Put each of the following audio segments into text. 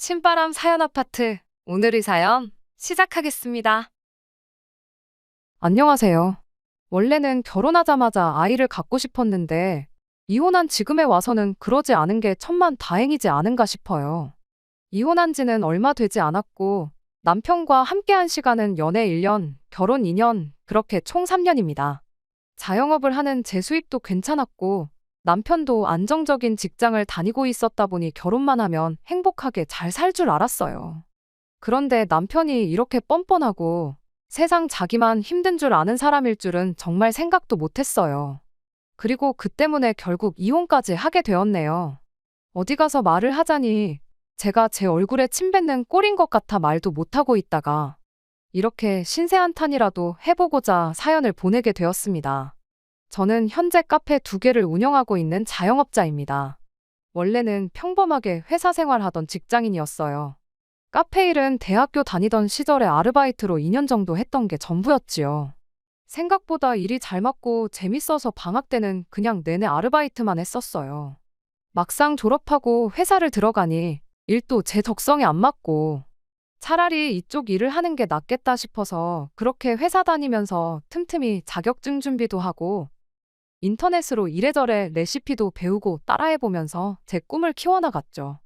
신바람 사연 아파트. 오늘의 사연 시작하겠습니다. 안녕하세요. 원래는 결혼하자마자 아이를 갖고 싶었는데 이혼한 지금에 와서는 그러지 않은 게 천만 다행이지 않은가 싶어요. 이혼한 지는 얼마 되지 않았고 남편과 함께한 시간은 연애 1년, 결혼 2년, 그렇게 총 3년입니다. 자영업을 하는 제 수입도 괜찮았고 남편도 안정적인 직장을 다니고 있었다 보니 결혼만 하면 행복하게 잘 살 줄 알았어요. 그런데 남편이 이렇게 뻔뻔하고 세상 자기만 힘든 줄 아는 사람일 줄은 정말 생각도 못했어요. 그리고 그 때문에 결국 이혼까지 하게 되었네요. 어디 가서 말을 하자니 제가 제 얼굴에 침 뱉는 꼴인 것 같아 말도 못하고 있다가 이렇게 신세한탄이라도 해보고자 사연을 보내게 되었습니다. 저는 현재 카페 2개를 운영하고 있는 자영업자입니다. 원래는 평범하게 회사 생활하던 직장인이었어요. 카페 일은 대학교 다니던 시절에 아르바이트로 2년 정도 했던 게 전부였지요. 생각보다 일이 잘 맞고 재밌어서 방학 때는 그냥 내내 아르바이트만 했었어요. 막상 졸업하고 회사를 들어가니 일도 제 적성에 안 맞고 차라리 이쪽 일을 하는 게 낫겠다 싶어서 그렇게 회사 다니면서 틈틈이 자격증 준비도 하고 인터넷으로 이래저래 레시피도 배우고 따라해보면서 제 꿈을 키워나갔죠.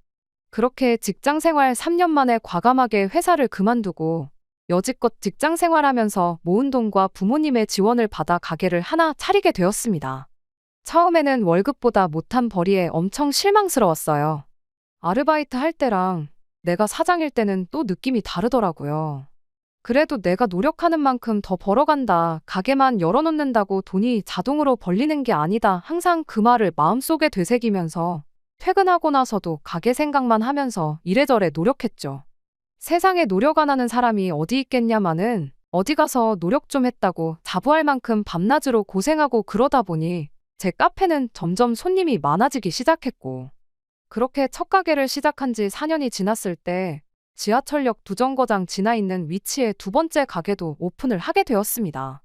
그렇게 직장 생활 3년 만에 과감하게 회사를 그만두고 여지껏 직장 생활하면서 모은 돈과 부모님의 지원을 받아 가게를 하나 차리게 되었습니다. 처음에는 월급보다 못한 벌이에 엄청 실망스러웠어요. 아르바이트 할 때랑 내가 사장일 때는 또 느낌이 다르더라고요. 그래도 내가 노력하는 만큼 더 벌어간다. 가게만 열어놓는다고 돈이 자동으로 벌리는 게 아니다. 항상 그 말을 마음속에 되새기면서 퇴근하고 나서도 가게 생각만 하면서 이래저래 노력했죠. 세상에 노력 안 하는 사람이 어디 있겠냐마는 어디 가서 노력 좀 했다고 자부할 만큼 밤낮으로 고생하고 그러다 보니 제 카페는 점점 손님이 많아지기 시작했고 그렇게 첫 가게를 시작한 지 4년이 지났을 때 지하철역 2정거장 지나 있는 위치에 2번째 가게도 오픈을 하게 되었습니다.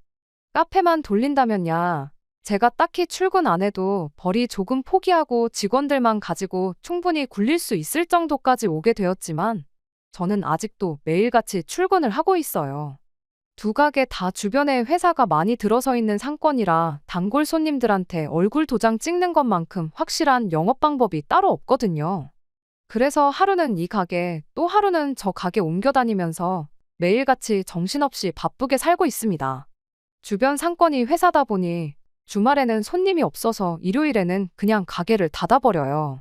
카페만 돌린다면야 제가 딱히 출근 안 해도 벌이 조금 포기하고 직원들만 가지고 충분히 굴릴 수 있을 정도까지 오게 되었지만 저는 아직도 매일같이 출근을 하고 있어요. 2가게 다 주변에 회사가 많이 들어서 있는 상권이라 단골 손님들한테 얼굴 도장 찍는 것만큼 확실한 영업 방법이 따로 없거든요. 그래서 하루는 이 가게, 또 하루는 저 가게 옮겨 다니면서 매일같이 정신없이 바쁘게 살고 있습니다. 주변 상권이 회사다 보니 주말에는 손님이 없어서 일요일에는 그냥 가게를 닫아버려요.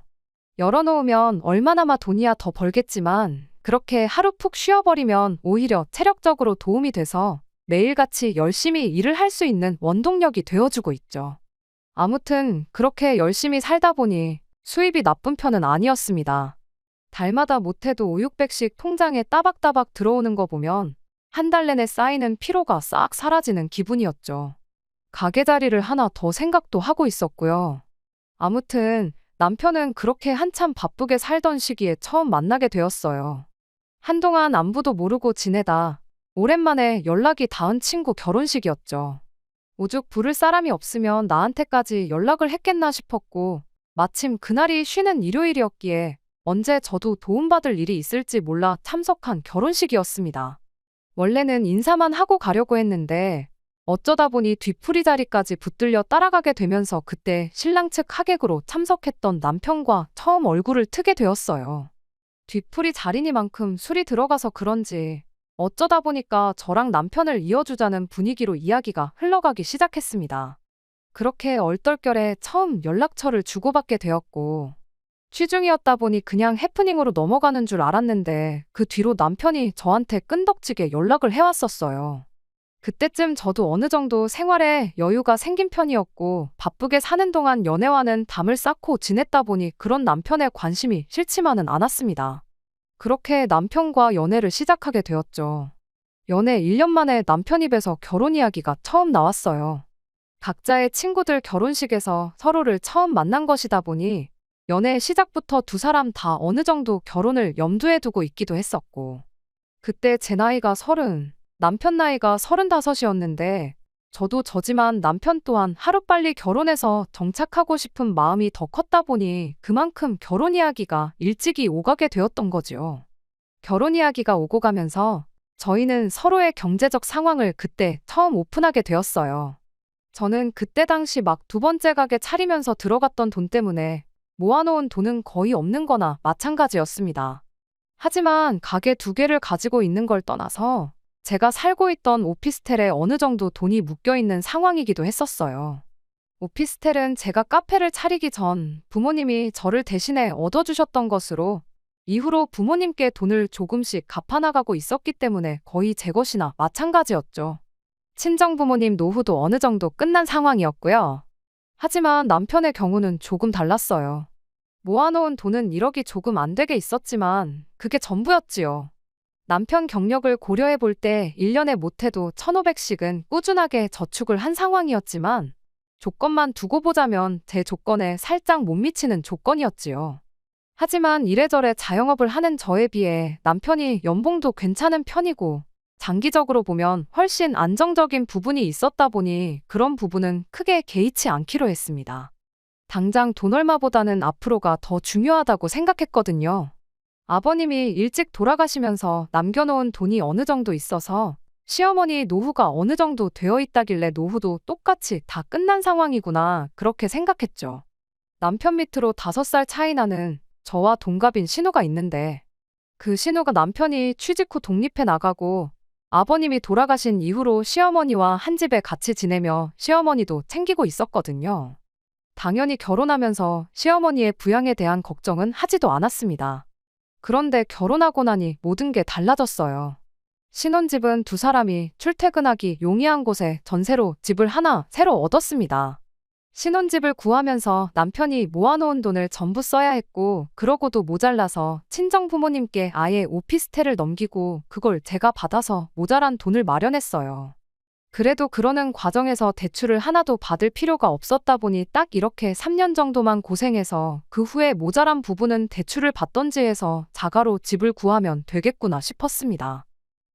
열어놓으면 얼마나마 돈이야 더 벌겠지만 그렇게 하루 푹 쉬어버리면 오히려 체력적으로 도움이 돼서 매일같이 열심히 일을 할 수 있는 원동력이 되어주고 있죠. 아무튼 그렇게 열심히 살다 보니 수입이 나쁜 편은 아니었습니다. 달마다 못해도 5,600씩 통장에 따박따박 들어오는 거 보면 한 달 내내 쌓이는 피로가 싹 사라지는 기분이었죠. 가게 자리를 하나 더 생각도 하고 있었고요. 아무튼 남편은 그렇게 한참 바쁘게 살던 시기에 처음 만나게 되었어요. 한동안 안부도 모르고 지내다 오랜만에 연락이 닿은 친구 결혼식이었죠. 오죽 부를 사람이 없으면 나한테까지 연락을 했겠나 싶었고 마침 그날이 쉬는 일요일이었기에 언제 저도 도움받을 일이 있을지 몰라 참석한 결혼식이었습니다. 원래는 인사만 하고 가려고 했는데 어쩌다 보니 뒤풀이 자리까지 붙들려 따라가게 되면서 그때 신랑 측 하객으로 참석했던 남편과 처음 얼굴을 트게 되었어요. 뒤풀이 자리니만큼 술이 들어가서 그런지 어쩌다 보니까 저랑 남편을 이어주자는 분위기로 이야기가 흘러가기 시작했습니다. 그렇게 얼떨결에 처음 연락처를 주고받게 되었고 취중이었다 보니 그냥 해프닝으로 넘어가는 줄 알았는데 그 뒤로 남편이 저한테 끈덕지게 연락을 해왔었어요. 그때쯤 저도 어느 정도 생활에 여유가 생긴 편이었고 바쁘게 사는 동안 연애와는 담을 쌓고 지냈다 보니 그런 남편의 관심이 싫지만은 않았습니다. 그렇게 남편과 연애를 시작하게 되었죠. 연애 1년 만에 남편 입에서 결혼 이야기가 처음 나왔어요. 각자의 친구들 결혼식에서 서로를 처음 만난 것이다 보니 연애 시작부터 2사람 다 어느 정도 결혼을 염두에 두고 있기도 했었고 그때 제 나이가 30, 남편 나이가 35이었는데 저도 저지만 남편 또한 하루빨리 결혼해서 정착하고 싶은 마음이 더 컸다 보니 그만큼 결혼 이야기가 일찍이 오가게 되었던 거지요. 결혼 이야기가 오고 가면서 저희는 서로의 경제적 상황을 그때 처음 오픈하게 되었어요. 저는 그때 당시 막 두 번째 가게 차리면서 들어갔던 돈 때문에 모아놓은 돈은 거의 없는 거나 마찬가지였습니다. 하지만 가게 두 개를 가지고 있는 걸 떠나서 제가 살고 있던 오피스텔에 어느 정도 돈이 묶여 있는 상황이기도 했었어요. 오피스텔은 제가 카페를 차리기 전 부모님이 저를 대신에 얻어주셨던 것으로 이후로 부모님께 돈을 조금씩 갚아나가고 있었기 때문에 거의 제 것이나 마찬가지였죠. 친정 부모님 노후도 어느 정도 끝난 상황이었고요. 하지만 남편의 경우는 조금 달랐어요. 모아놓은 돈은 1억이 조금 안 되게 있었지만 그게 전부였지요. 남편 경력을 고려해 볼 때 1년에 못해도 1,500씩은 꾸준하게 저축을 한 상황이었지만 조건만 두고 보자면 제 조건에 살짝 못 미치는 조건이었지요. 하지만 이래저래 자영업을 하는 저에 비해 남편이 연봉도 괜찮은 편이고 장기적으로 보면 훨씬 안정적인 부분이 있었다 보니 그런 부분은 크게 개의치 않기로 했습니다. 당장 돈 얼마보다는 앞으로가 더 중요하다고 생각했거든요. 아버님이 일찍 돌아가시면서 남겨놓은 돈이 어느 정도 있어서 시어머니 노후가 어느 정도 되어 있다길래 노후도 똑같이 다 끝난 상황이구나 그렇게 생각했죠. 남편 밑으로 5살 차이 나는 저와 동갑인 신우가 있는데 그 신우가 남편이 취직 후 독립해 나가고 아버님이 돌아가신 이후로 시어머니와 한 집에 같이 지내며 시어머니도 챙기고 있었거든요. 당연히 결혼하면서 시어머니의 부양에 대한 걱정은 하지도 않았습니다. 그런데 결혼하고 나니 모든 게 달라졌어요. 신혼집은 두 사람이 출퇴근하기 용이한 곳에 전세로 집을 하나 새로 얻었습니다. 신혼집을 구하면서 남편이 모아놓은 돈을 전부 써야 했고 그러고도 모자라서 친정 부모님께 아예 오피스텔을 넘기고 그걸 제가 받아서 모자란 돈을 마련했어요. 그래도 그러는 과정에서 대출을 하나도 받을 필요가 없었다 보니 딱 이렇게 3년 정도만 고생해서 그 후에 모자란 부분은 대출을 받던지 해서 자가로 집을 구하면 되겠구나 싶었습니다.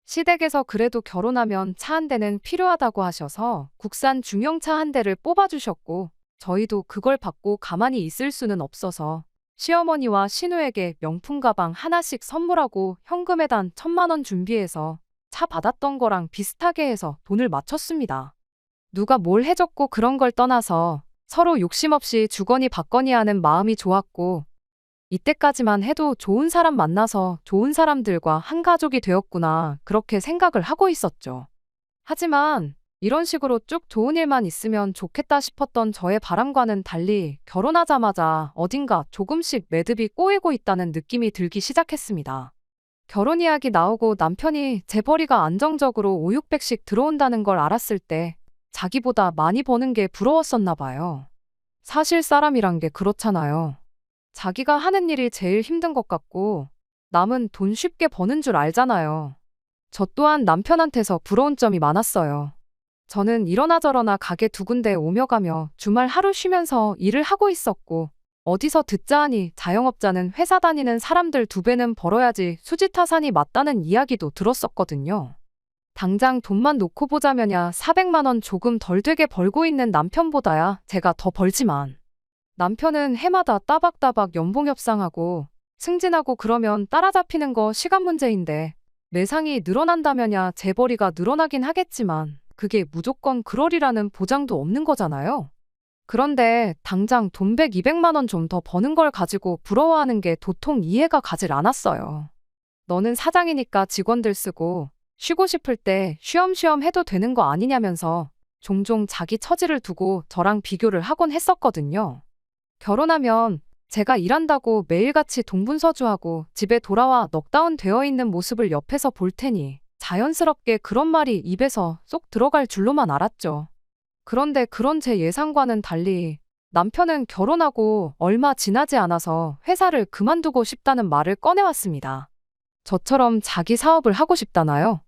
시댁에서 그래도 결혼하면 차 한 대는 필요하다고 하셔서 국산 중형차 한 대를 뽑아주셨고 저희도 그걸 받고 가만히 있을 수는 없어서 시어머니와 신우에게 명품 가방 하나씩 선물하고 현금에 단 1,000만 원 준비해서 차 받았던 거랑 비슷하게 해서 돈을 맞췄습니다. 누가 뭘 해줬고 그런 걸 떠나서 서로 욕심 없이 주거니 받거니 하는 마음이 좋았고 이때까지만 해도 좋은 사람 만나서 좋은 사람들과 한 가족이 되었구나 그렇게 생각을 하고 있었죠. 하지만 이런 식으로 쭉 좋은 일만 있으면 좋겠다 싶었던 저의 바람과는 달리 결혼하자마자 어딘가 조금씩 매듭이 꼬이고 있다는 느낌이 들기 시작했습니다. 결혼 이야기 나오고 남편이 재벌이가 안정적으로 5,600씩 들어온다는 걸 알았을 때 자기보다 많이 버는 게 부러웠었나 봐요. 사실 사람이란 게 그렇잖아요. 자기가 하는 일이 제일 힘든 것 같고 남은 돈 쉽게 버는 줄 알잖아요. 저 또한 남편한테서 부러운 점이 많았어요. 저는 이러나 저러나 가게 두 군데 오며 가며 주말 하루 쉬면서 일을 하고 있었고 어디서 듣자 하니 자영업자는 회사 다니는 사람들 2배는 벌어야지 수지타산이 맞다는 이야기도 들었었거든요. 당장 돈만 놓고 보자면야 400만 원 조금 덜 되게 벌고 있는 남편보다야 제가 더 벌지만 남편은 해마다 따박따박 연봉 협상하고 승진하고 그러면 따라잡히는 거 시간 문제인데 매상이 늘어난다면야 재벌이가 늘어나긴 하겠지만 그게 무조건 그러리라는 보장도 없는 거잖아요. 그런데 당장 돈 100, 200만 원 좀 더 버는 걸 가지고 부러워하는 게 도통 이해가 가질 않았어요. 너는 사장이니까 직원들 쓰고 쉬고 싶을 때 쉬엄쉬엄 해도 되는 거 아니냐면서 종종 자기 처지를 두고 저랑 비교를 하곤 했었거든요. 결혼하면 제가 일한다고 매일같이 동분서주하고 집에 돌아와 넉다운 되어 있는 모습을 옆에서 볼 테니 자연스럽게 그런 말이 입에서 쏙 들어갈 줄로만 알았죠. 그런데 그런 제 예상과는 달리 남편은 결혼하고 얼마 지나지 않아서 회사를 그만두고 싶다는 말을 꺼내왔습니다. 저처럼 자기 사업을 하고 싶다나요?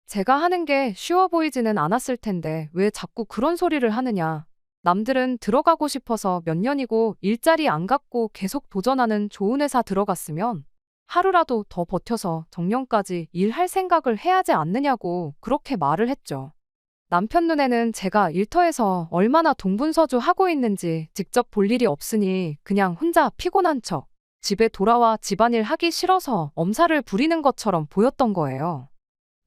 제가 하는 게 쉬워 보이지는 않았을 텐데 왜 자꾸 그런 소리를 하느냐. 남들은 들어가고 싶어서 몇 년이고 일자리 안 갖고 계속 도전하는 좋은 회사 들어갔으면 하루라도 더 버텨서 정년까지 일할 생각을 해야지 않느냐고 그렇게 말을 했죠. 남편 눈에는 제가 일터에서 얼마나 동분서주 하고 있는지 직접 볼 일이 없으니 그냥 혼자 피곤한 척 집에 돌아와 집안일 하기 싫어서 엄살을 부리는 것처럼 보였던 거예요.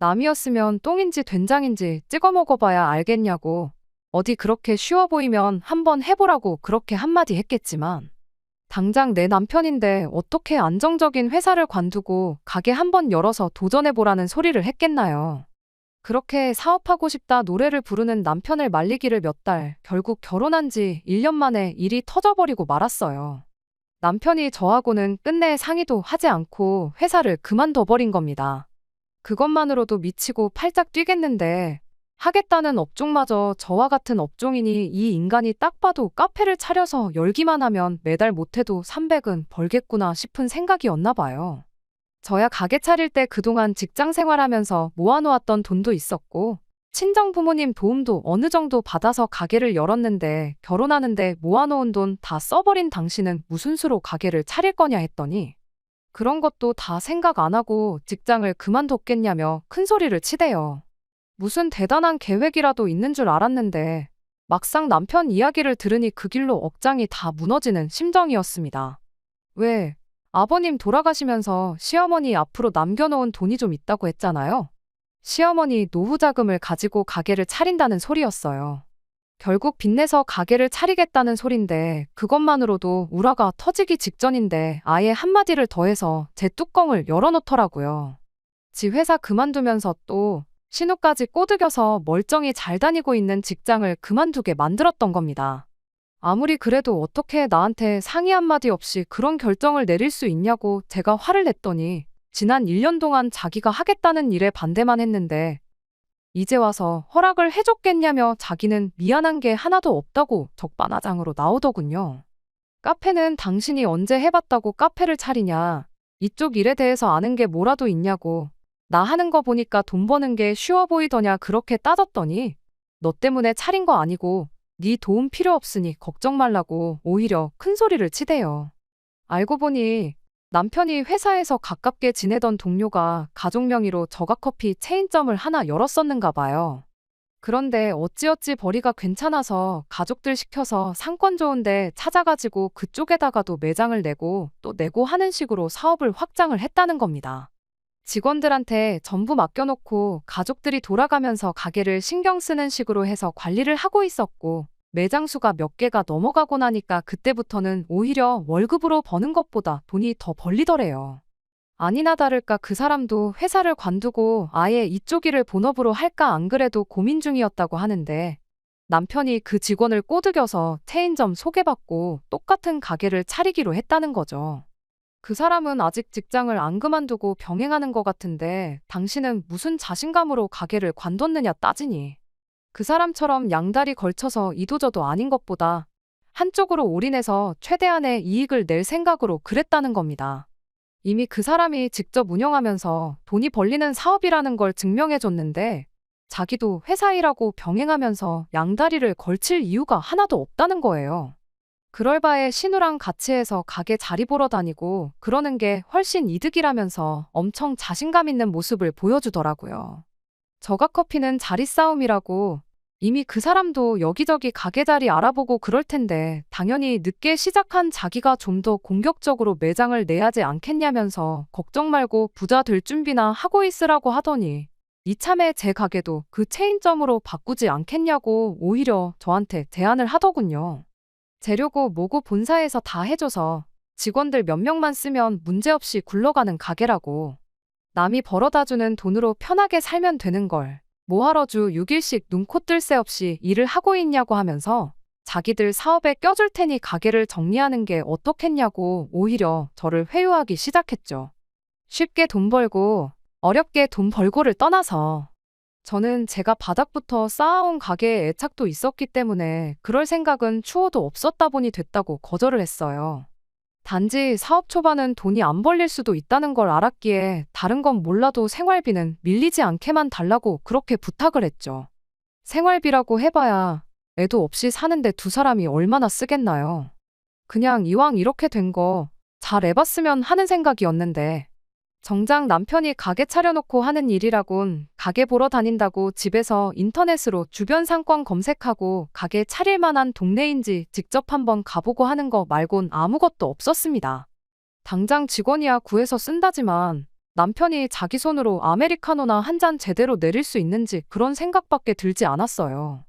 남이었으면 똥인지 된장인지 찍어 먹어봐야 알겠냐고, 어디 그렇게 쉬워 보이면 한번 해보라고 그렇게 한마디 했겠지만, 당장 내 남편인데 어떻게 안정적인 회사를 관두고 가게 한번 열어서 도전해보라는 소리를 했겠나요. 그렇게 사업하고 싶다 노래를 부르는 남편을 말리기를 몇 달, 결국 결혼한 지 1년 만에 일이 터져버리고 말았어요. 남편이 저하고는 끝내 상의도 하지 않고 회사를 그만둬버린 겁니다. 그것만으로도 미치고 팔짝 뛰겠는데, 하겠다는 업종마저 저와 같은 업종이니 이 인간이 딱 봐도 카페를 차려서 열기만 하면 매달 못해도 300은 벌겠구나 싶은 생각이었나 봐요. 저야 가게 차릴 때 그동안 직장 생활하면서 모아놓았던 돈도 있었고, 친정 부모님 도움도 어느 정도 받아서 가게를 열었는데, 결혼하는데 모아놓은 돈 다 써버린 당신은 무슨 수로 가게를 차릴 거냐 했더니, 그런 것도 다 생각 안 하고 직장을 그만뒀겠냐며 큰 소리를 치대요. 무슨 대단한 계획이라도 있는 줄 알았는데, 막상 남편 이야기를 들으니 그 길로 억장이 다 무너지는 심정이었습니다. 왜? 아버님 돌아가시면서 시어머니 앞으로 남겨놓은 돈이 좀 있다고 했잖아요. 시어머니 노후 자금을 가지고 가게를 차린다는 소리였어요. 결국 빚내서 가게를 차리겠다는 소린데, 그것만으로도 우라가 터지기 직전인데 아예 한마디를 더해서 제 뚜껑을 열어놓더라고요. 지 회사 그만두면서 또 신우까지 꼬드겨서 멀쩡히 잘 다니고 있는 직장을 그만두게 만들었던 겁니다. 아무리 그래도 어떻게 나한테 상의 한마디 없이 그런 결정을 내릴 수 있냐고 제가 화를 냈더니, 지난 1년 동안 자기가 하겠다는 일에 반대만 했는데 이제 와서 허락을 해줬겠냐며 자기는 미안한 게 하나도 없다고 적반하장으로 나오더군요. 카페는 당신이 언제 해봤다고 카페를 차리냐, 이쪽 일에 대해서 아는 게 뭐라도 있냐고, 나 하는 거 보니까 돈 버는 게 쉬워 보이더냐 그렇게 따졌더니, 너 때문에 차린 거 아니고 네 도움 필요 없으니 걱정 말라고 오히려 큰 소리를 치대요. 알고 보니 남편이 회사에서 가깝게 지내던 동료가 가족 명의로 저가커피 체인점을 하나 열었었는가 봐요. 그런데 어찌어찌 벌이가 괜찮아서 가족들 시켜서 상권 좋은데 찾아가지고 그쪽에다가도 매장을 내고 또 내고 하는 식으로 사업을 확장을 했다는 겁니다. 직원들한테 전부 맡겨놓고 가족들이 돌아가면서 가게를 신경 쓰는 식으로 해서 관리를 하고 있었고, 매장 수가 몇 개가 넘어가고 나니까 그때부터는 오히려 월급으로 버는 것보다 돈이 더 벌리더래요. 아니나 다를까 그 사람도 회사를 관두고 아예 이쪽 일을 본업으로 할까 안 그래도 고민 중이었다고 하는데, 남편이 그 직원을 꼬드겨서 체인점 소개받고 똑같은 가게를 차리기로 했다는 거죠. 그 사람은 아직 직장을 안 그만두고 병행하는 것 같은데, 당신은 무슨 자신감으로 가게를 관뒀느냐 따지니, 그 사람처럼 양다리 걸쳐서 이도저도 아닌 것보다 한쪽으로 올인해서 최대한의 이익을 낼 생각으로 그랬다는 겁니다. 이미 그 사람이 직접 운영하면서 돈이 벌리는 사업이라는 걸 증명해줬는데, 자기도 회사 일하고 병행하면서 양다리를 걸칠 이유가 하나도 없다는 거예요. 그럴 바에 신우랑 같이 해서 가게 자리 보러 다니고 그러는 게 훨씬 이득이라면서 엄청 자신감 있는 모습을 보여주더라고요. 저가커피는 자리 싸움이라고, 이미 그 사람도 여기저기 가게 자리 알아보고 그럴 텐데 당연히 늦게 시작한 자기가 좀 더 공격적으로 매장을 내야지 않겠냐면서 걱정 말고 부자 될 준비나 하고 있으라고 하더니, 이참에 제 가게도 그 체인점으로 바꾸지 않겠냐고 오히려 저한테 제안을 하더군요. 재료고 뭐고 본사에서 다 해줘서 직원들 몇 명만 쓰면 문제없이 굴러가는 가게라고, 남이 벌어다주는 돈으로 편하게 살면 되는 걸 뭐하러 주 6일씩 눈코 뜰 새 없이 일을 하고 있냐고 하면서 자기들 사업에 껴줄 테니 가게를 정리하는 게 어떻겠냐고 오히려 저를 회유하기 시작했죠. 쉽게 돈 벌고 어렵게 돈 벌고를 떠나서 저는 제가 바닥부터 쌓아온 가게에 애착도 있었기 때문에 그럴 생각은 추호도 없었다 보니 됐다고 거절을 했어요. 단지 사업 초반은 돈이 안 벌릴 수도 있다는 걸 알았기에 다른 건 몰라도 생활비는 밀리지 않게만 달라고 그렇게 부탁을 했죠. 생활비라고 해봐야 애도 없이 사는데 두 사람이 얼마나 쓰겠나요. 그냥 이왕 이렇게 된 거 잘 해봤으면 하는 생각이었는데, 정작 남편이 가게 차려놓고 하는 일이라곤 가게 보러 다닌다고 집에서 인터넷으로 주변 상권 검색하고 가게 차릴 만한 동네인지 직접 한번 가보고 하는 거 말곤 아무것도 없었습니다. 당장 직원이야 구해서 쓴다지만 남편이 자기 손으로 아메리카노나 한 잔 제대로 내릴 수 있는지 그런 생각밖에 들지 않았어요.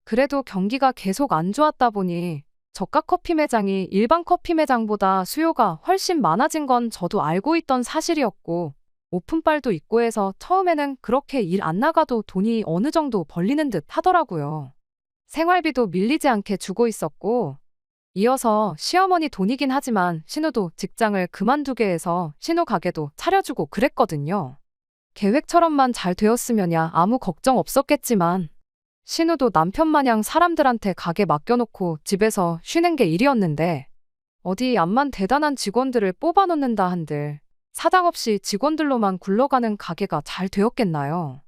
그래도 경기가 계속 안 좋았다 보니 저가 커피 매장이 일반 커피 매장보다 수요가 훨씬 많아진 건 저도 알고 있던 사실이었고, 오픈빨도 있고 해서 처음에는 그렇게 일 안 나가도 돈이 어느 정도 벌리는 듯 하더라고요. 생활비도 밀리지 않게 주고 있었고, 이어서 시어머니 돈이긴 하지만 신우도 직장을 그만두게 해서 신우 가게도 차려주고 그랬거든요. 계획처럼만 잘 되었으면야 아무 걱정 없었겠지만, 신우도 남편 마냥 사람들한테 가게 맡겨놓고 집에서 쉬는 게 일이었는데 어디 암만 대단한 직원들을 뽑아놓는다 한들 사장없이 직원들로만 굴러가는 가게가 잘 되었겠나요?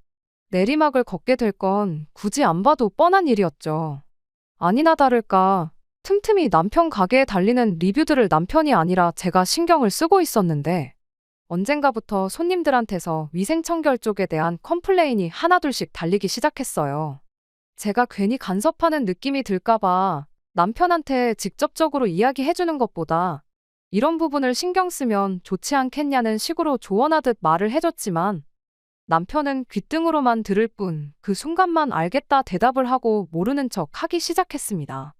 내리막을 걷게 될 건 굳이 안 봐도 뻔한 일이었죠. 아니나 다를까 틈틈이 남편 가게에 달리는 리뷰들을 남편이 아니라 제가 신경을 쓰고 있었는데 언젠가부터 손님들한테서 위생청결 쪽에 대한 컴플레인이 하나둘씩 달리기 시작했어요. 제가 괜히 간섭하는 느낌이 들까봐 남편한테 직접적으로 이야기해주는 것보다 이런 부분을 신경 쓰면 좋지 않겠냐는 식으로 조언하듯 말을 해줬지만 남편은 귓등으로만 들을 뿐 그 순간만 알겠다 대답을 하고 모르는 척 하기 시작했습니다.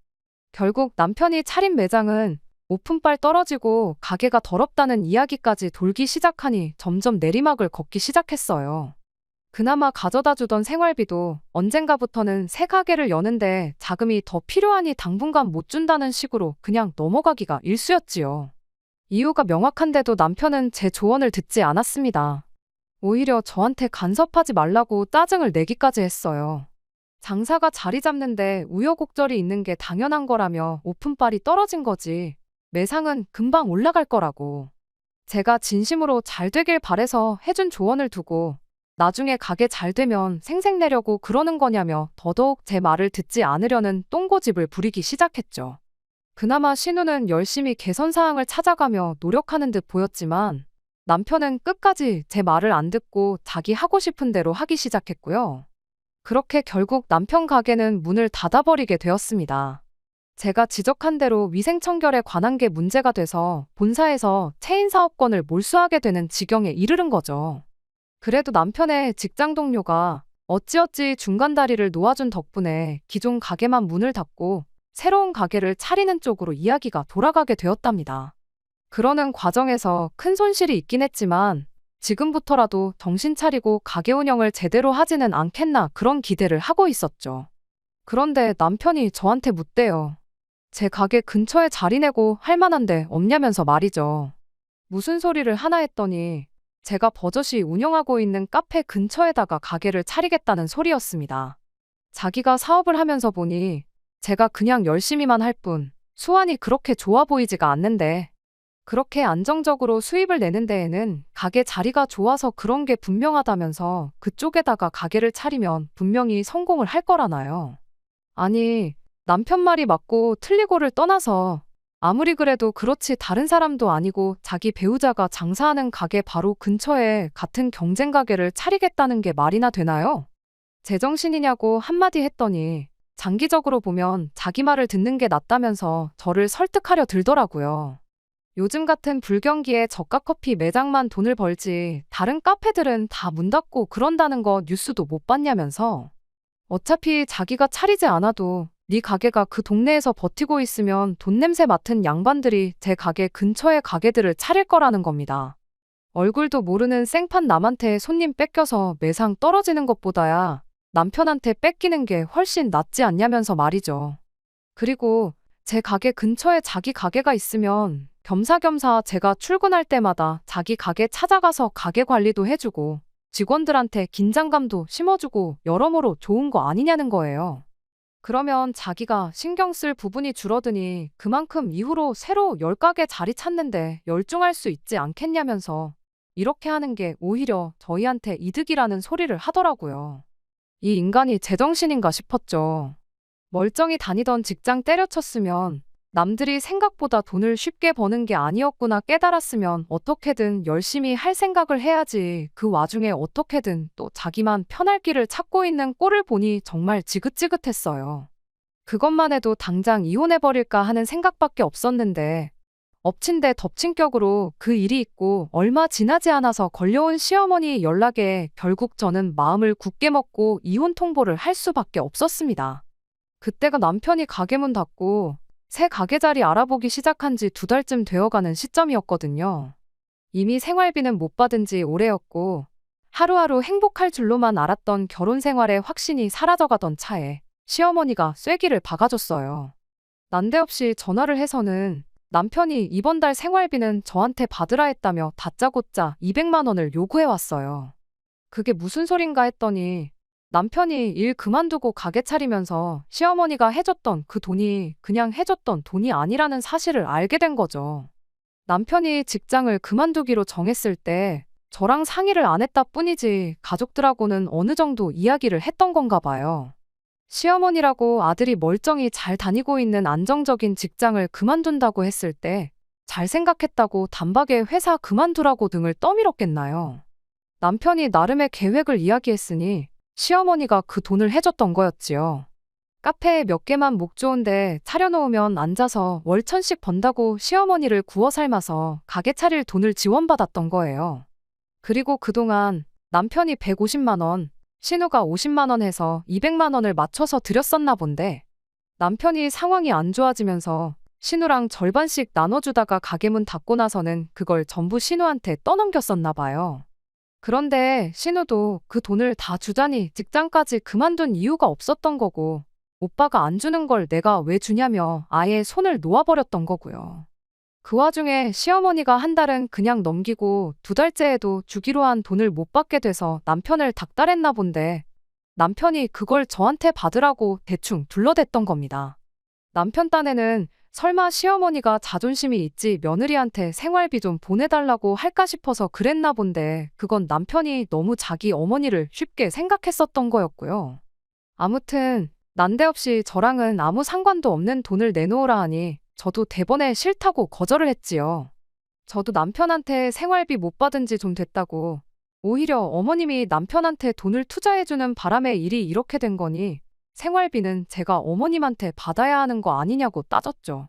결국 남편이 차린 매장은 오픈빨 떨어지고 가게가 더럽다는 이야기까지 돌기 시작하니 점점 내리막을 걷기 시작했어요. 그나마 가져다 주던 생활비도 언젠가부터는 새 가게를 여는데 자금이 더 필요하니 당분간 못 준다는 식으로 그냥 넘어가기가 일쑤였지요. 이유가 명확한데도 남편은 제 조언을 듣지 않았습니다. 오히려 저한테 간섭하지 말라고 짜증을 내기까지 했어요. 장사가 자리 잡는데 우여곡절이 있는 게 당연한 거라며 오픈빨이 떨어진 거지. 매상은 금방 올라갈 거라고. 제가 진심으로 잘 되길 바래서 해준 조언을 두고 나중에 가게 잘 되면 생색내려고 그러는 거냐며 더더욱 제 말을 듣지 않으려는 똥고집을 부리기 시작했죠. 그나마 신우는 열심히 개선 사항을 찾아가며 노력하는 듯 보였지만 남편은 끝까지 제 말을 안 듣고 자기 하고 싶은 대로 하기 시작했고요. 그렇게 결국 남편 가게는 문을 닫아버리게 되었습니다. 제가 지적한 대로 위생청결에 관한 게 문제가 돼서 본사에서 체인 사업권을 몰수하게 되는 지경에 이르른 거죠. 그래도 남편의 직장 동료가 어찌어찌 중간다리를 놓아준 덕분에 기존 가게만 문을 닫고 새로운 가게를 차리는 쪽으로 이야기가 돌아가게 되었답니다. 그러는 과정에서 큰 손실이 있긴 했지만 지금부터라도 정신 차리고 가게 운영을 제대로 하지는 않겠나 그런 기대를 하고 있었죠. 그런데 남편이 저한테 묻대요. 제 가게 근처에 자리 내고 할 만한데 없냐면서 말이죠. 무슨 소리를 하나 했더니 제가 버젓이 운영하고 있는 카페 근처에다가 가게를 차리겠다는 소리였습니다. 자기가 사업을 하면서 보니 제가 그냥 열심히만 할 뿐 수완이 그렇게 좋아 보이지가 않는데 그렇게 안정적으로 수입을 내는 데에는 가게 자리가 좋아서 그런 게 분명하다면서 그쪽에다가 가게를 차리면 분명히 성공을 할 거라나요. 아니, 남편 말이 맞고 틀리고를 떠나서 아무리 그래도 그렇지 다른 사람도 아니고 자기 배우자가 장사하는 가게 바로 근처에 같은 경쟁 가게를 차리겠다는 게 말이나 되나요? 제정신이냐고 한마디 했더니 장기적으로 보면 자기 말을 듣는 게 낫다면서 저를 설득하려 들더라고요. 요즘 같은 불경기에 저가 커피 매장만 돈을 벌지 다른 카페들은 다 문 닫고 그런다는 거 뉴스도 못 봤냐면서 어차피 자기가 차리지 않아도 네 가게가 그 동네에서 버티고 있으면 돈 냄새 맡은 양반들이 제 가게 근처의 가게들을 차릴 거라는 겁니다. 얼굴도 모르는 생판 남한테 손님 뺏겨서 매상 떨어지는 것보다야 남편한테 뺏기는 게 훨씬 낫지 않냐면서 말이죠. 그리고 제 가게 근처에 자기 가게가 있으면 겸사겸사 제가 출근할 때마다 자기 가게 찾아가서 가게 관리도 해주고 직원들한테 긴장감도 심어주고 여러모로 좋은 거 아니냐는 거예요. 그러면 자기가 신경 쓸 부분이 줄어드니 그만큼 이후로 새로 10가게 자리 찾는데 열중할 수 있지 않겠냐면서 이렇게 하는 게 오히려 저희한테 이득이라는 소리를 하더라고요. 이 인간이 제정신인가 싶었죠. 멀쩡히 다니던 직장 때려쳤으면 남들이 생각보다 돈을 쉽게 버는 게 아니었구나 깨달았으면 어떻게든 열심히 할 생각을 해야지. 그 와중에 어떻게든 또 자기만 편할 길을 찾고 있는 꼴을 보니 정말 지긋지긋했어요. 그것만 해도 당장 이혼해버릴까 하는 생각밖에 없었는데 엎친 데 덮친 격으로 그 일이 있고 얼마 지나지 않아서 걸려온 시어머니 연락에 결국 저는 마음을 굳게 먹고 이혼 통보를 할 수밖에 없었습니다. 그때가 남편이 가게 문 닫고 새 가게 자리 알아보기 시작한 지 2달쯤 되어가는 시점이었거든요. 이미 생활비는 못 받은 지 오래였고 하루하루 행복할 줄로만 알았던 결혼 생활의 확신이 사라져가던 차에 시어머니가 쐐기를 박아줬어요. 난데없이 전화를 해서는 남편이 이번 달 생활비는 저한테 받으라 했다며 다짜고짜 200만 원을 요구해왔어요. 그게 무슨 소린가 했더니 남편이 일 그만두고 가게 차리면서 시어머니가 해줬던 그 돈이 그냥 해줬던 돈이 아니라는 사실을 알게 된 거죠. 남편이 직장을 그만두기로 정했을 때 저랑 상의를 안 했다 뿐이지 가족들하고는 어느 정도 이야기를 했던 건가 봐요. 시어머니라고 아들이 멀쩡히 잘 다니고 있는 안정적인 직장을 그만둔다고 했을 때 잘 생각했다고 단박에 회사 그만두라고 등을 떠밀었겠나요? 남편이 나름의 계획을 이야기했으니 시어머니가 그 돈을 해줬던 거였지요. 카페에 몇 개만 목 좋은데 차려놓으면 앉아서 월 1,000씩 번다고 시어머니를 구워 삶아서 가게 차릴 돈을 지원받았던 거예요. 그리고 그동안 남편이 150만 원, 신우가 50만 원 해서 200만 원을 맞춰서 드렸었나 본데 남편이 상황이 안 좋아지면서 신우랑 절반씩 나눠주다가 가게 문 닫고 나서는 그걸 전부 신우한테 떠넘겼었나 봐요. 그런데 신우도 그 돈을 다 주자니 직장까지 그만둔 이유가 없었던 거고 오빠가 안 주는 걸 내가 왜 주냐며 아예 손을 놓아버렸던 거고요. 그 와중에 시어머니가 한 달은 그냥 넘기고 2달째에도 주기로 한 돈을 못 받게 돼서 남편을 닥달했나 본데 남편이 그걸 저한테 받으라고 대충 둘러댔던 겁니다. 남편 딴에는 설마 시어머니가 자존심이 있지 며느리한테 생활비 좀 보내달라고 할까 싶어서 그랬나 본데 그건 남편이 너무 자기 어머니를 쉽게 생각했었던 거였고요. 아무튼 난데없이 저랑은 아무 상관도 없는 돈을 내놓으라 하니 저도 대번에 싫다고 거절을 했지요. 저도 남편한테 생활비 못 받은 지 좀 됐다고 오히려 어머님이 남편한테 돈을 투자해주는 바람에 일이 이렇게 된 거니 생활비는 제가 어머님한테 받아야 하는 거 아니냐고 따졌죠.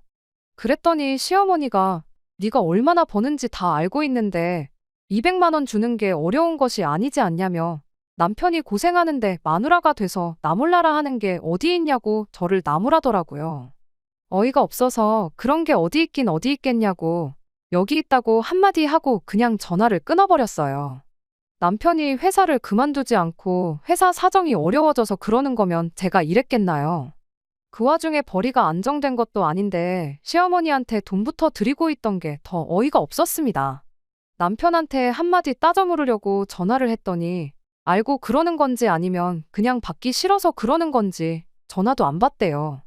그랬더니 시어머니가 네가 얼마나 버는지 다 알고 있는데 200만 원 주는 게 어려운 것이 아니지 않냐며 남편이 고생하는데 마누라가 돼서 나몰라라 하는 게 어디 있냐고 저를 나무라더라고요. 어이가 없어서 그런 게 어디 있긴 어디 있겠냐고 여기 있다고 한마디 하고 그냥 전화를 끊어버렸어요. 남편이 회사를 그만두지 않고 회사 사정이 어려워져서 그러는 거면 제가 이랬겠나요? 그 와중에 벌이가 안정된 것도 아닌데 시어머니한테 돈부터 드리고 있던 게 더 어이가 없었습니다. 남편한테 한마디 따져 물으려고 전화를 했더니 알고 그러는 건지 아니면 그냥 받기 싫어서 그러는 건지 전화도 안 받대요.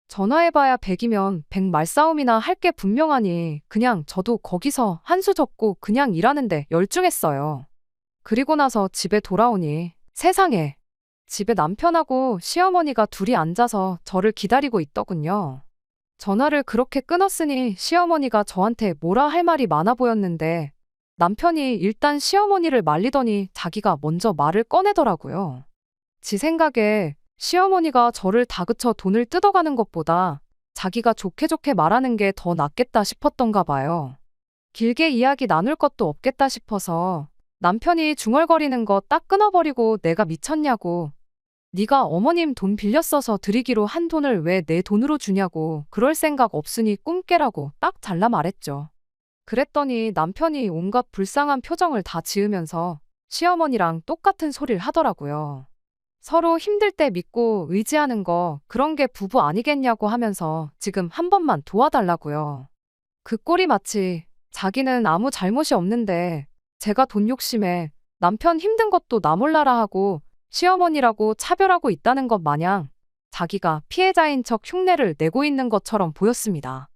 전화해봐야 100이면 100 말싸움이나 할 게 분명하니 그냥 저도 거기서 한 수 접고 그냥 일하는데 열중했어요. 그리고 나서 집에 돌아오니 세상에 집에 남편하고 시어머니가 둘이 앉아서 저를 기다리고 있더군요. 전화를 그렇게 끊었으니 시어머니가 저한테 뭐라 할 말이 많아 보였는데 남편이 일단 시어머니를 말리더니 자기가 먼저 말을 꺼내더라고요. 지 생각에 시어머니가 저를 다그쳐 돈을 뜯어가는 것보다 자기가 좋게 좋게 말하는 게 더 낫겠다 싶었던가 봐요. 길게 이야기 나눌 것도 없겠다 싶어서 남편이 중얼거리는 거 딱 끊어버리고 내가 미쳤냐고 네가 어머님 돈 빌려 써서 드리기로 한 돈을 왜 내 돈으로 주냐고 그럴 생각 없으니 꿈 깨라고 딱 잘라 말했죠. 그랬더니 남편이 온갖 불쌍한 표정을 다 지으면서 시어머니랑 똑같은 소리를 하더라고요. 서로 힘들 때 믿고 의지하는 거 그런 게 부부 아니겠냐고 하면서 지금 한 번만 도와달라고요. 그 꼴이 마치 자기는 아무 잘못이 없는데 제가 돈 욕심에 남편 힘든 것도 나 몰라라 하고 시어머니라고 차별하고 있다는 것 마냥 자기가 피해자인 척 흉내를 내고 있는 것처럼 보였습니다.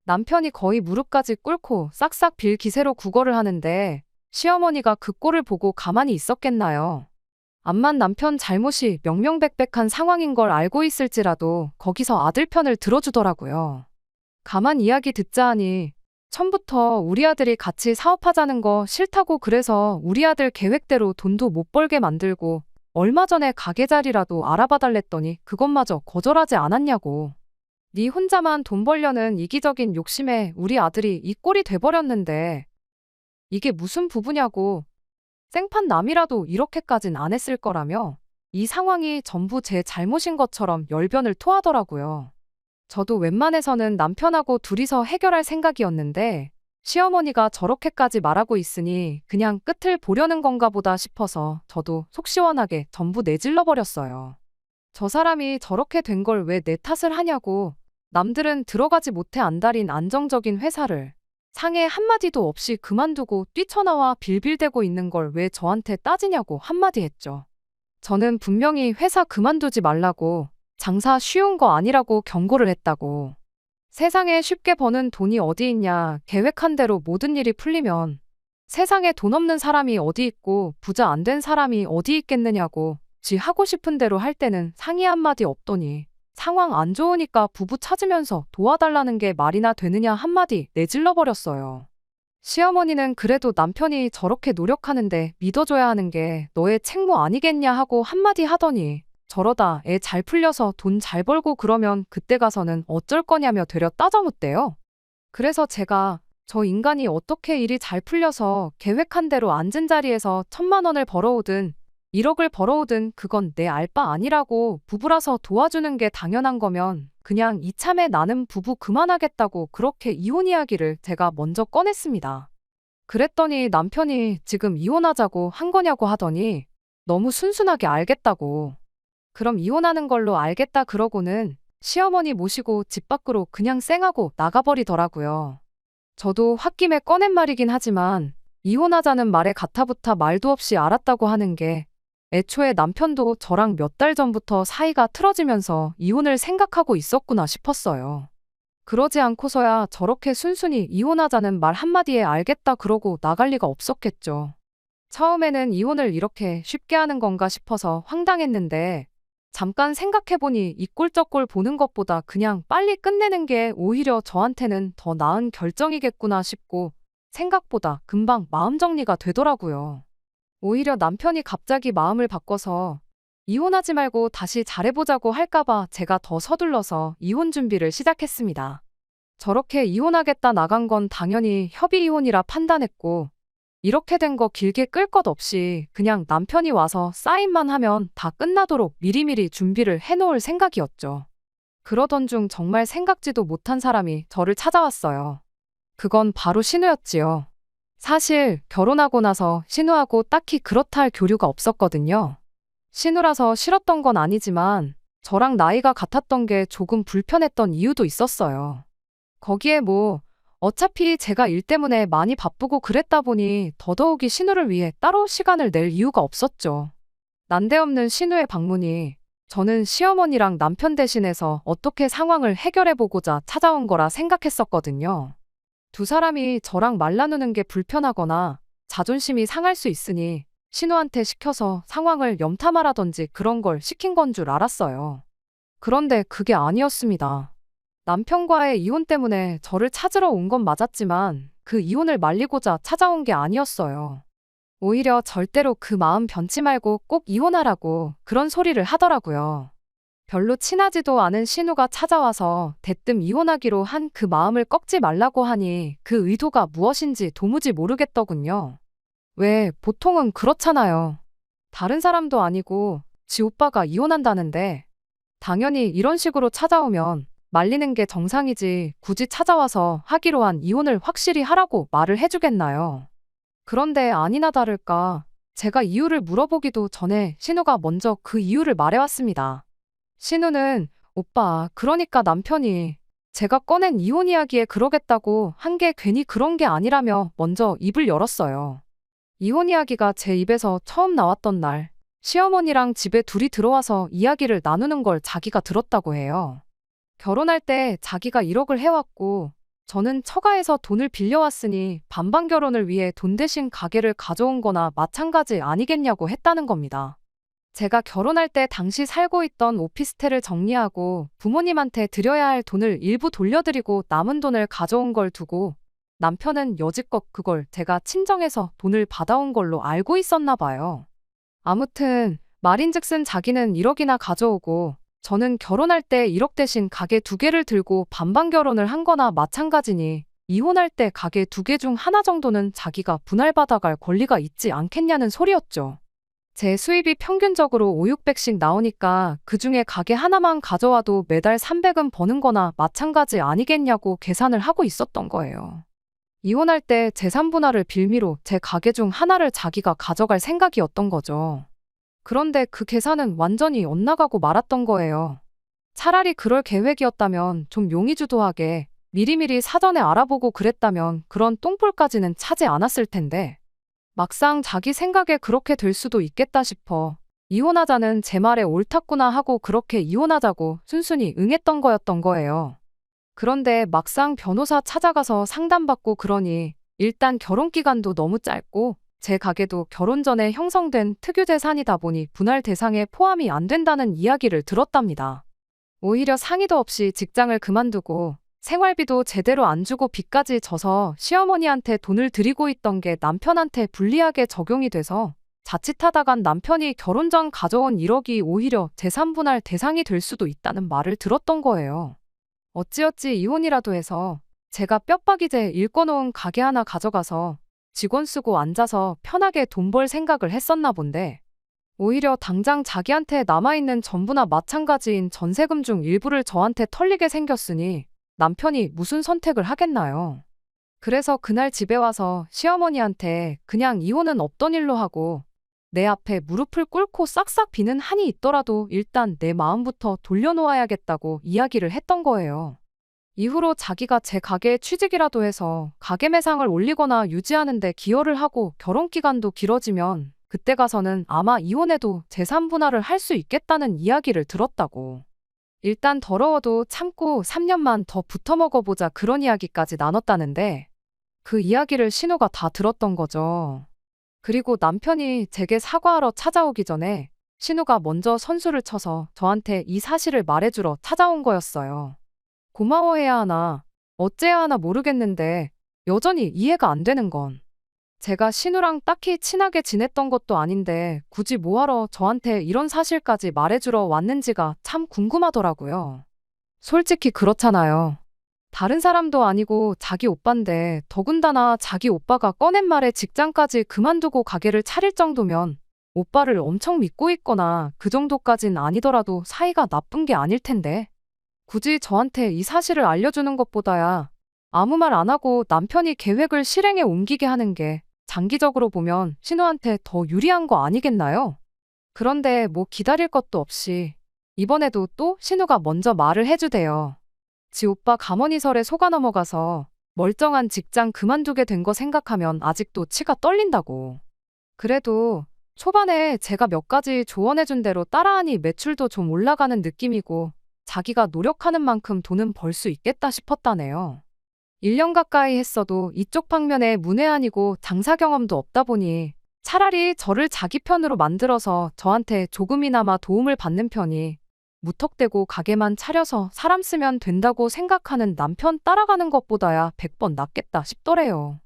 남편이 거의 무릎까지 꿇고 싹싹 빌 기세로 구걸을 하는데 시어머니가 그 꼴을 보고 가만히 있었겠나요? 암만 남편 잘못이 명명백백한 상황인 걸 알고 있을지라도 거기서 아들 편을 들어주더라고요. 가만 이야기 듣자 하니 처음부터 우리 아들이 같이 사업하자는 거 싫다고 그래서 우리 아들 계획대로 돈도 못 벌게 만들고 얼마 전에 가게 자리라도 알아봐 달랬더니 그것마저 거절하지 않았냐고. 네 혼자만 돈 벌려는 이기적인 욕심에 우리 아들이 이 꼴이 돼버렸는데 이게 무슨 부부냐고. 생판 남이라도 이렇게까진 안 했을 거라며 이 상황이 전부 제 잘못인 것처럼 열변을 토하더라고요. 저도 웬만해서는 남편하고 둘이서 해결할 생각이었는데 시어머니가 저렇게까지 말하고 있으니 그냥 끝을 보려는 건가 보다 싶어서 저도 속 시원하게 전부 내질러 버렸어요. 저 사람이 저렇게 된 걸 왜 내 탓을 하냐고. 남들은 들어가지 못해 안달인 안정적인 회사를 상해 한마디도 없이 그만두고 뛰쳐나와 빌빌대고 있는 걸 왜 저한테 따지냐고 한마디 했죠. 저는 분명히 회사 그만두지 말라고, 장사 쉬운 거 아니라고 경고를 했다고. 세상에 쉽게 버는 돈이 어디 있냐. 계획한 대로 모든 일이 풀리면 세상에 돈 없는 사람이 어디 있고 부자 안 된 사람이 어디 있겠느냐고. 지 하고 싶은 대로 할 때는 상의 한마디 없더니 상황 안 좋으니까 부부 찾으면서 도와달라는 게 말이나 되느냐 한마디 내질러 버렸어요. 시어머니는 그래도 남편이 저렇게 노력하는데 믿어줘야 하는 게 너의 책무 아니겠냐 하고 한마디 하더니 저러다 애 잘 풀려서 돈 잘 벌고 그러면 그때 가서는 어쩔 거냐며 되려 따져묻대요. 그래서 제가 저 인간이 어떻게 일이 잘 풀려서 계획한 대로 앉은 자리에서 1,000만 원을 벌어오든 1억을 벌어오든 그건 내 알 바 아니라고. 부부라서 도와주는 게 당연한 거면 그냥 이참에 나는 부부 그만하겠다고 그렇게 이혼 이야기를 제가 먼저 꺼냈습니다. 그랬더니 남편이 지금 이혼하자고 한 거냐고 하더니 너무 순순하게 알겠다고. 그럼 이혼하는 걸로 알겠다 그러고는 시어머니 모시고 집 밖으로 그냥 쌩하고 나가버리더라고요. 저도 홧김에 꺼낸 말이긴 하지만 이혼하자는 말에 가타부타 말도 없이 알았다고 하는 게 애초에 남편도 저랑 몇 달 전부터 사이가 틀어지면서 이혼을 생각하고 있었구나 싶었어요. 그러지 않고서야 저렇게 순순히 이혼하자는 말 한마디에 알겠다 그러고 나갈 리가 없었겠죠. 처음에는 이혼을 이렇게 쉽게 하는 건가 싶어서 황당했는데 잠깐 생각해보니 이 꼴 저 꼴 보는 것보다 그냥 빨리 끝내는 게 오히려 저한테는 더 나은 결정이겠구나 싶고 생각보다 금방 마음 정리가 되더라고요. 오히려 남편이 갑자기 마음을 바꿔서 이혼하지 말고 다시 잘해보자고 할까봐 제가 더 서둘러서 이혼 준비를 시작했습니다. 저렇게 이혼하겠다 나간 건 당연히 협의 이혼이라 판단했고 이렇게 된 거 길게 끌 것 없이 그냥 남편이 와서 사인만 하면 다 끝나도록 미리미리 준비를 해놓을 생각이었죠. 그러던 중 정말 생각지도 못한 사람이 저를 찾아왔어요. 그건 바로 신우였지요. 사실 결혼하고 나서 신우하고 딱히 그렇다 할 교류가 없었거든요. 신우라서 싫었던 건 아니지만 저랑 나이가 같았던 게 조금 불편했던 이유도 있었어요. 거기에 뭐 어차피 제가 일 때문에 많이 바쁘고 그랬다 보니 더더욱이 신우를 위해 따로 시간을 낼 이유가 없었죠. 난데없는 신우의 방문이 저는 시어머니랑 남편 대신해서 어떻게 상황을 해결해보고자 찾아온 거라 생각했었거든요. 두 사람이 저랑 말 나누는 게 불편하거나 자존심이 상할 수 있으니 신우한테 시켜서 상황을 염탐하라든지 그런 걸 시킨 건 줄 알았어요. 그런데 그게 아니었습니다. 남편과의 이혼 때문에 저를 찾으러 온 건 맞았지만 그 이혼을 말리고자 찾아온 게 아니었어요. 오히려 절대로 그 마음 변치 말고 꼭 이혼하라고 그런 소리를 하더라고요. 별로 친하지도 않은 신우가 찾아와서 대뜸 이혼하기로 한 그 마음을 꺾지 말라고 하니 그 의도가 무엇인지 도무지 모르겠더군요. 왜 보통은 그렇잖아요. 다른 사람도 아니고 지 오빠가 이혼한다는데 당연히 이런 식으로 찾아오면 말리는 게 정상이지 굳이 찾아와서 하기로 한 이혼을 확실히 하라고 말을 해주겠나요? 그런데 아니나 다를까 제가 이유를 물어보기도 전에 신우가 먼저 그 이유를 말해왔습니다. 신우는 오빠 그러니까 남편이 제가 꺼낸 이혼 이야기에 그러겠다고 한 게 괜히 그런 게 아니라며 먼저 입을 열었어요. 이혼 이야기가 제 입에서 처음 나왔던 날 시어머니랑 집에 둘이 들어와서 이야기를 나누는 걸 자기가 들었다고 해요. 결혼할 때 자기가 1억을 해왔고 저는 처가에서 돈을 빌려왔으니 반반 결혼을 위해 돈 대신 가게를 가져온 거나 마찬가지 아니겠냐고 했다는 겁니다. 제가 결혼할 때 당시 살고 있던 오피스텔을 정리하고 부모님한테 드려야 할 돈을 일부 돌려드리고 남은 돈을 가져온 걸 두고 남편은 여지껏 그걸 제가 친정에서 돈을 받아온 걸로 알고 있었나 봐요. 아무튼 말인즉슨 자기는 1억이나 가져오고 저는 결혼할 때 1억 대신 가게 2개를 들고 반반 결혼을 한 거나 마찬가지니 이혼할 때 가게 2개 중 하나 정도는 자기가 분할받아갈 권리가 있지 않겠냐는 소리였죠. 제 수입이 평균적으로 5, 600씩 나오니까 그중에 가게 하나만 가져와도 매달 300은 버는 거나 마찬가지 아니겠냐고 계산을 하고 있었던 거예요. 이혼할 때 재산 분할을 빌미로 제 가게 중 하나를 자기가 가져갈 생각이었던 거죠. 그런데 그 계산은 완전히 엇나가고 말았던 거예요. 차라리 그럴 계획이었다면 좀 용의주도하게 미리미리 사전에 알아보고 그랬다면 그런 똥볼까지는 차지 않았을 텐데 막상 자기 생각에 그렇게 될 수도 있겠다 싶어 이혼하자는 제 말에 옳았구나 하고 그렇게 이혼하자고 순순히 응했던 거였던 거예요. 그런데 막상 변호사 찾아가서 상담받고 그러니 일단 결혼 기간도 너무 짧고 제 가게도 결혼 전에 형성된 특유재산이다 보니 분할 대상에 포함이 안 된다는 이야기를 들었답니다. 오히려 상의도 없이 직장을 그만두고 생활비도 제대로 안 주고 빚까지 져서 시어머니한테 돈을 드리고 있던 게 남편한테 불리하게 적용이 돼서 자칫하다간 남편이 결혼 전 가져온 1억이 오히려 재산 분할 대상이 될 수도 있다는 말을 들었던 거예요. 어찌어찌 이혼이라도 해서 제가 뼈박이제 일궈놓은 가게 하나 가져가서 직원 쓰고 앉아서 편하게 돈 벌 생각을 했었나 본데 오히려 당장 자기한테 남아있는 전부나 마찬가지인 전세금 중 일부를 저한테 털리게 생겼으니 남편이 무슨 선택을 하겠나요? 그래서 그날 집에 와서 시어머니한테 그냥 이혼은 없던 일로 하고 내 앞에 무릎을 꿇고 싹싹 비는 한이 있더라도 일단 내 마음부터 돌려놓아야겠다고 이야기를 했던 거예요. 이후로 자기가 제 가게에 취직이라도 해서 가게 매상을 올리거나 유지하는 데 기여를 하고 결혼 기간도 길어지면 그때 가서는 아마 이혼해도 재산 분할을 할 수 있겠다는 이야기를 들었다고. 일단 더러워도 참고 3년만 더 붙어 먹어보자 그런 이야기까지 나눴다는데 그 이야기를 신우가 다 들었던 거죠. 그리고 남편이 제게 사과하러 찾아오기 전에 신우가 먼저 선수를 쳐서 저한테 이 사실을 말해주러 찾아온 거였어요. 고마워해야 하나, 어째야 하나 모르겠는데 여전히 이해가 안 되는 건 제가 신우랑 딱히 친하게 지냈던 것도 아닌데 굳이 뭐하러 저한테 이런 사실까지 말해주러 왔는지가 참 궁금하더라고요. 솔직히 그렇잖아요. 다른 사람도 아니고 자기 오빠인데 더군다나 자기 오빠가 꺼낸 말에 직장까지 그만두고 가게를 차릴 정도면 오빠를 엄청 믿고 있거나 그 정도까진 아니더라도 사이가 나쁜 게 아닐 텐데 굳이 저한테 이 사실을 알려주는 것보다야 아무 말 안 하고 남편이 계획을 실행에 옮기게 하는 게 장기적으로 보면 신우한테 더 유리한 거 아니겠나요? 그런데 뭐 기다릴 것도 없이 이번에도 또 신우가 먼저 말을 해주대요. 지 오빠 가머니설에 속아 넘어가서 멀쩡한 직장 그만두게 된 거 생각하면 아직도 치가 떨린다고. 그래도 초반에 제가 몇 가지 조언해준 대로 따라하니 매출도 좀 올라가는 느낌이고 자기가 노력하는 만큼 돈은 벌 수 있겠다 싶었다네요. 1년 가까이 했어도 이쪽 방면에 문외한이고 장사 경험도 없다 보니 차라리 저를 자기 편으로 만들어서 저한테 조금이나마 도움을 받는 편이 무턱대고 가게만 차려서 사람 쓰면 된다고 생각하는 남편 따라가는 것보다야 100번 낫겠다 싶더래요.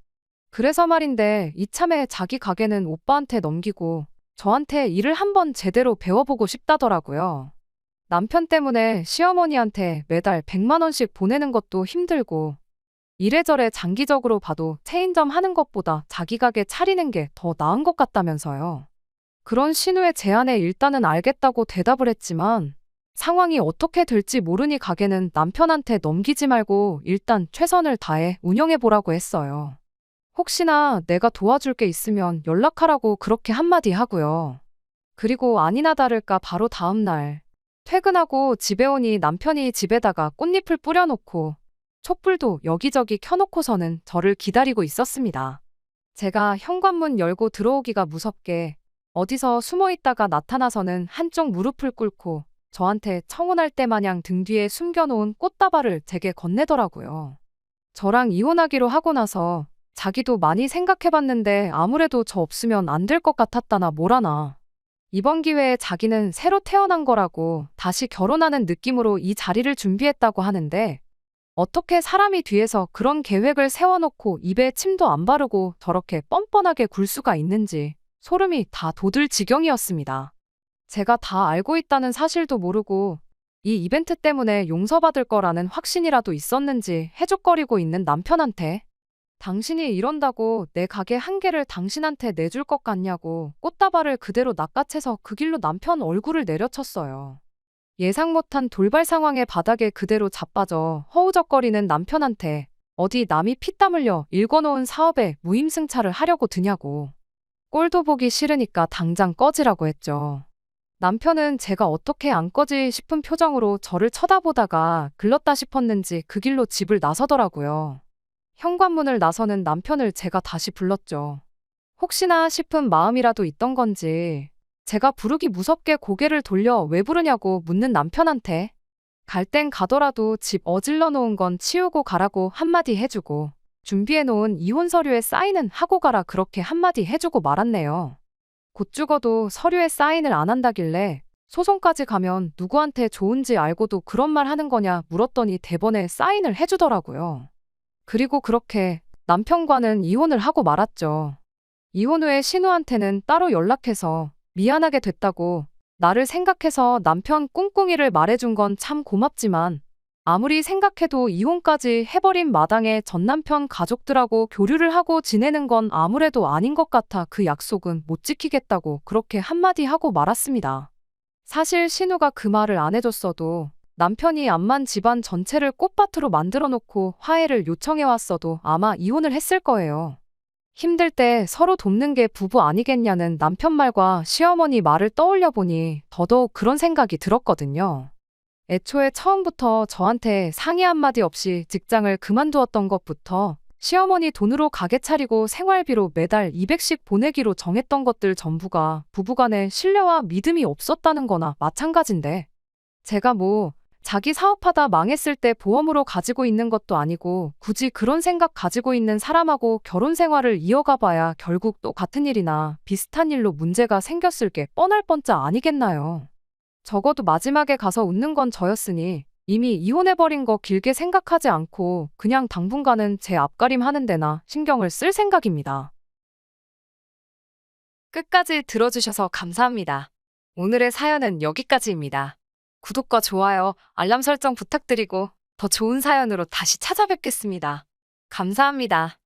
그래서 말인데 이참에 자기 가게는 오빠한테 넘기고 저한테 일을 한번 제대로 배워보고 싶다더라고요. 남편 때문에 시어머니한테 매달 100만 원씩 보내는 것도 힘들고 이래저래 장기적으로 봐도 체인점 하는 것보다 자기 가게 차리는 게 더 나은 것 같다면서요. 그런 신우의 제안에 일단은 알겠다고 대답을 했지만 상황이 어떻게 될지 모르니 가게는 남편한테 넘기지 말고 일단 최선을 다해 운영해보라고 했어요. 혹시나 내가 도와줄 게 있으면 연락하라고 그렇게 한마디 하고요. 그리고 아니나 다를까 바로 다음 날 퇴근하고 집에 오니 남편이 집에다가 꽃잎을 뿌려놓고 촛불도 여기저기 켜놓고서는 저를 기다리고 있었습니다. 제가 현관문 열고 들어오기가 무섭게 어디서 숨어있다가 나타나서는 한쪽 무릎을 꿇고 저한테 청혼할 때 마냥 등 뒤에 숨겨놓은 꽃다발을 제게 건네더라고요. 저랑 이혼하기로 하고 나서 자기도 많이 생각해봤는데 아무래도 저 없으면 안 될 것 같았다나 뭐라나. 이번 기회에 자기는 새로 태어난 거라고 다시 결혼하는 느낌으로 이 자리를 준비했다고 하는데 어떻게 사람이 뒤에서 그런 계획을 세워놓고 입에 침도 안 바르고 저렇게 뻔뻔하게 굴 수가 있는지 소름이 다 돋을 지경이었습니다. 제가 다 알고 있다는 사실도 모르고 이 이벤트 때문에 용서받을 거라는 확신이라도 있었는지 해죽거리고 있는 남편한테 당신이 이런다고 내 가게 한 개를 당신한테 내줄 것 같냐고 꽃다발을 그대로 낚아채서 그 길로 남편 얼굴을 내려쳤어요. 예상 못한 돌발 상황에 바닥에 그대로 자빠져 허우적거리는 남편한테 어디 남이 피땀 흘려 일궈놓은 사업에 무임승차를 하려고 드냐고. 꼴도 보기 싫으니까 당장 꺼지라고 했죠. 남편은 제가 어떻게 안 꺼지 싶은 표정으로 저를 쳐다보다가 글렀다 싶었는지 그 길로 집을 나서더라고요. 현관문을 나서는 남편을 제가 다시 불렀죠. 혹시나 싶은 마음이라도 있던 건지 제가 부르기 무섭게 고개를 돌려 왜 부르냐고 묻는 남편한테 갈 땐 가더라도 집 어질러 놓은 건 치우고 가라고 한마디 해주고 준비해 놓은 이혼 서류에 사인은 하고 가라 그렇게 한마디 해주고 말았네요. 곧 죽어도 서류에 사인을 안 한다길래 소송까지 가면 누구한테 좋은지 알고도 그런 말 하는 거냐 물었더니 대번에 사인을 해주더라고요. 그리고 그렇게 남편과는 이혼을 하고 말았죠. 이혼 후에 신우한테는 따로 연락해서 미안하게 됐다고 나를 생각해서 남편 꿍꿍이를 말해준 건 참 고맙지만 아무리 생각해도 이혼까지 해버린 마당에 전남편 가족들하고 교류를 하고 지내는 건 아무래도 아닌 것 같아 그 약속은 못 지키겠다고 그렇게 한마디 하고 말았습니다. 사실 신우가 그 말을 안 해줬어도 남편이 암만 집안 전체를 꽃밭으로 만들어 놓고 화해를 요청해왔어도 아마 이혼을 했을 거예요. 힘들 때 서로 돕는 게 부부 아니겠냐는 남편 말과 시어머니 말을 떠올려 보니 더더욱 그런 생각이 들었거든요. 애초에 처음부터 저한테 상의 한마디 없이 직장을 그만두었던 것부터 시어머니 돈으로 가게 차리고 생활비로 매달 200씩 보내기로 정했던 것들 전부가 부부간에 신뢰와 믿음이 없었다는 거나 마찬가지인데 제가 뭐 자기 사업하다 망했을 때 보험으로 가지고 있는 것도 아니고 굳이 그런 생각 가지고 있는 사람하고 결혼 생활을 이어가 봐야 결국 또 같은 일이나 비슷한 일로 문제가 생겼을 게 뻔할 뻔짜 아니겠나요. 적어도 마지막에 가서 웃는 건 저였으니 이미 이혼해버린 거 길게 생각하지 않고 그냥 당분간은 제 앞가림 하는 데나 신경을 쓸 생각입니다. 끝까지 들어주셔서 감사합니다. 오늘의 사연은 여기까지입니다. 구독과 좋아요, 알람 설정 부탁드리고 더 좋은 사연으로 다시 찾아뵙겠습니다. 감사합니다.